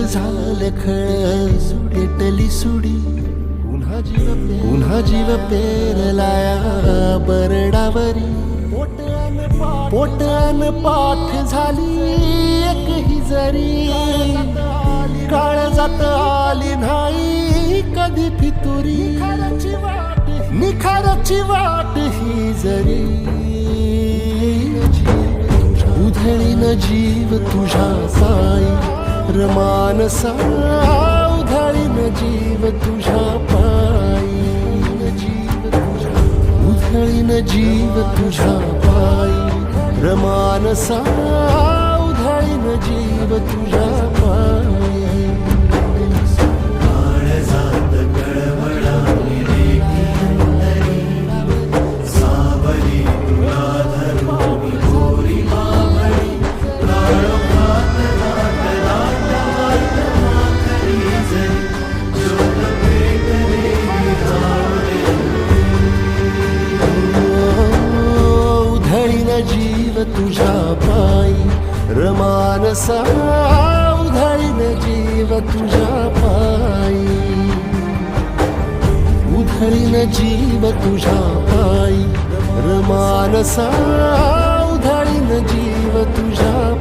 झालं खळ पेटली सुडी पुन्हा जीव पेरलाया बरडावरी पोटन पाठ झाली एक ही जरी काळजात आली नाही कधी फितुरी निखाराची वाट ही जरी उधळीन जीव तुझ्या पायी रमानसा उधळीन जीव तुझ्या पायी उधळीन जीव तुझ्या पायी रमानसा उधळीन जीव तुझ्या पायी जीव तुझ्या पायी रमानसा उधळीन जीव तुझ्या पायी उधळीन जीव तुझ्या पायी रमानसा उधळीन जीव तुझ्या